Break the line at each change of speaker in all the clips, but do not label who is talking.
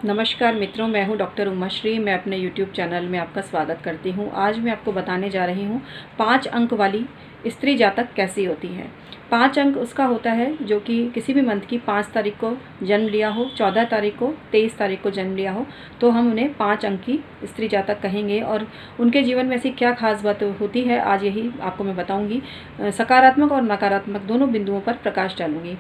नमस्कार मित्रों, मैं हूं डॉक्टर उमाश्री। मैं अपने YouTube चैनल में आपका स्वागत करती हूं। आज मैं आपको बताने जा रही हूं 5 अंक वाली स्त्री जातक कैसी होती है। 5 अंक उसका होता है जो कि किसी भी मंथ की 5 तारीख को जन्म लिया हो, 14 तारीख को, 23 तारीख को जन्म लिया हो, तो हम उन्हें 5 अंक की स्त्री जातक कहेंगे। और उनके जीवन में ऐसी क्या खास बात होती है, आज यही आपको मैं बताऊँगी। सकारात्मक और नकारात्मक दोनों बिंदुओं पर प्रकाश डालूँगी।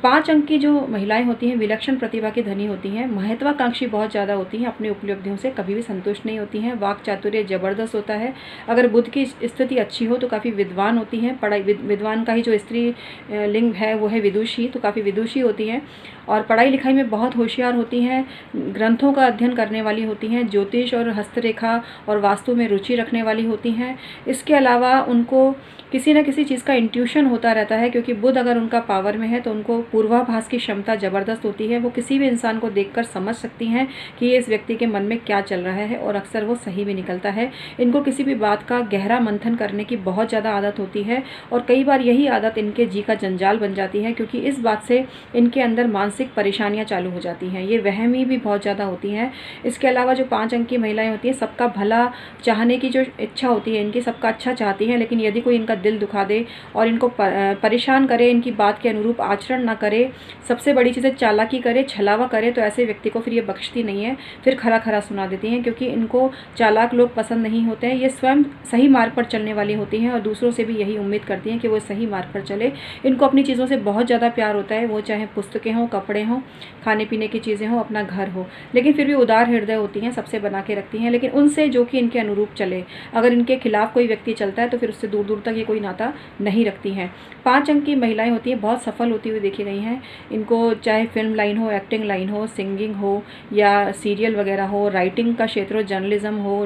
5 अंक की जो महिलाएं होती हैं विलक्षण प्रतिभा की धनी होती हैं, महत्वाकांक्षी बहुत ज़्यादा होती हैं, अपनी उपलब्धियों से कभी भी संतुष्ट नहीं होती हैं, वाक चातुर्य ज़बरदस्त होता है। अगर बुध की स्थिति अच्छी हो तो काफ़ी विद्वान होती हैं। पढ़ाई विद्वान का ही जो स्त्री लिंग है वो है विदुषी, तो काफ़ी विदुषी होती हैं और पढ़ाई लिखाई में बहुत होशियार होती हैं, ग्रंथों का अध्ययन करने वाली होती हैं, ज्योतिष और हस्तरेखा और वास्तु में रुचि रखने वाली होती हैं। इसके अलावा उनको किसी न किसी चीज़ का इंट्यूशन होता रहता है, क्योंकि बुध अगर उनका पावर में है तो उनको पूर्वाभास की क्षमता ज़बरदस्त होती है। वो किसी भी इंसान को देखकर समझ सकती हैं कि ये इस व्यक्ति के मन में क्या चल रहा है, और अक्सर वो सही भी निकलता है। इनको किसी भी बात का गहरा मंथन करने की बहुत ज़्यादा आदत होती है, और कई बार यही आदत इनके जी का जंजाल बन जाती है, क्योंकि इस बात से इनके अंदर मानसिक परेशानियाँ चालू हो जाती हैं। ये वहमी भी बहुत ज़्यादा होती हैं। इसके अलावा जो 5 अंक की महिलाएँ होती हैं, सबका भला चाहने की जो इच्छा होती है इनकी, सबका अच्छा चाहती हैं, लेकिन यदि कोई इनका दिल दुखा दे और इनको परेशान करे, इनकी बात के अनुरूप आचरण ना करे, सबसे बड़ी चीज़ है चालाकी करे, छलावा करे, तो ऐसे व्यक्ति को फिर ये बख्शती नहीं है, फिर खरा खरा सुना देती हैं, क्योंकि इनको चालाक लोग पसंद नहीं होते हैं। ये स्वयं सही मार्ग पर चलने वाली होती हैं और दूसरों से भी यही उम्मीद करती हैं कि वो सही मार्ग पर चले। इनको अपनी चीज़ों से बहुत ज़्यादा प्यार होता है, वो चाहे पुस्तकें हों, कपड़े हों, खाने पीने की चीज़ें हों, अपना घर हो, लेकिन फिर भी उदार हृदय होती हैं, सबसे बना के रखती हैं, लेकिन उनसे जो कि इनके अनुरूप चले। अगर इनके खिलाफ कोई व्यक्ति चलता है तो फिर उससे दूर दूर तक ये कोई नाता नहीं रखती हैं। 5 अंक की महिलाएं होती हैं, बहुत सफल होती हुई देखी गई हैं। इनको चाहे फिल्म लाइन हो, एक्टिंग लाइन हो, सिंगिंग हो, या सीरियल वगैरह हो, राइटिंग का क्षेत्र हो, जर्नलिज्म हो,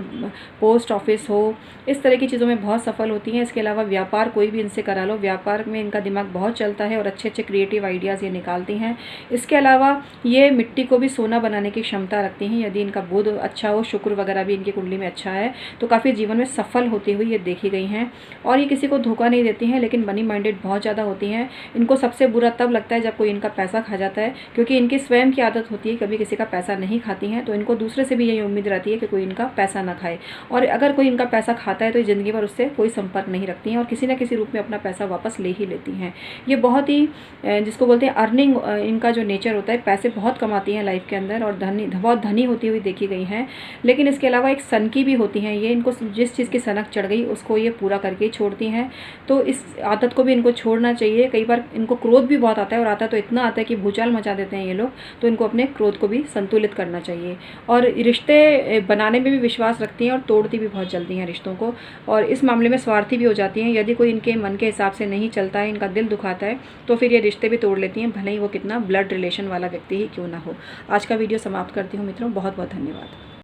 पोस्ट ऑफिस हो, इस तरह की चीज़ों में बहुत सफल होती हैं। इसके अलावा व्यापार कोई भी इनसे करा लो, व्यापार में इनका दिमाग बहुत चलता है और अच्छे अच्छे क्रिएटिव आइडियाज़ ये निकालती हैं। इसके अलावा ये मिट्टी को भी सोना बनाने की क्षमता रखती हैं। यदि इनका बुध अच्छा हो, शुक्र वगैरह भी इनकी कुंडली में अच्छा है, तो काफ़ी जीवन में सफल होती हुई ये देखी गई हैं। और ये किसी को धोखा नहीं देती हैं, लेकिन मनी माइंडेड बहुत ज़्यादा होती हैं। इनको सबसे बुरा तब लगता है जब कोई इनका पैसा खा जाता है, क्योंकि इनकी स्वयं की आदत होती है कभी किसी का पैसा नहीं खाती हैं, तो इनको दूसरे से भी यही उम्मीद रहती है कि कोई इनका पैसा ना खाए, और अगर कोई इनका पैसा खाता है तो ज़िंदगी भर उससे कोई संपर्क नहीं रखती हैं और किसी न किसी रूप में अपना पैसा वापस ले ही लेती हैं। ये बहुत ही जिसको बोलते हैं अर्निंग, इनका जो नेचर होता है, पैसे बहुत कमाती हैं लाइफ के अंदर और बहुत धनी होती हुई देखी गई हैं। लेकिन इसके अलावा एक सन की भी होती हैं। ये इनको जिस चीज़ की सनक चढ़ गई उसको ये पूरा करके ही छोड़ती हैं, तो इस आदत को भी इनको छोड़ना चाहिए। कई बार इनको क्रोध भी बहुत आता है, और आता तो इतना आता है कि भूचाल मचा देते हैं ये लोग, तो इनको अपने क्रोध को भी संतुलित करना चाहिए। और रिश्ते बनाने में भी विश्वास रखती हैं और तोड़ती भी बहुत जल्दी हैं रिश्तों को, और इस मामले में स्वार्थी भी हो जाती हैं। यदि कोई इनके मन के हिसाब से नहीं चलता है, इनका दिल दुखाता है, तो फिर ये रिश्ते भी तोड़ लेती हैं, भले ही वो कितना ब्लड रिलेशन वाला व्यक्ति ही क्यों ना हो। आज का वीडियो समाप्त करती हूँ मित्रों, बहुत बहुत धन्यवाद।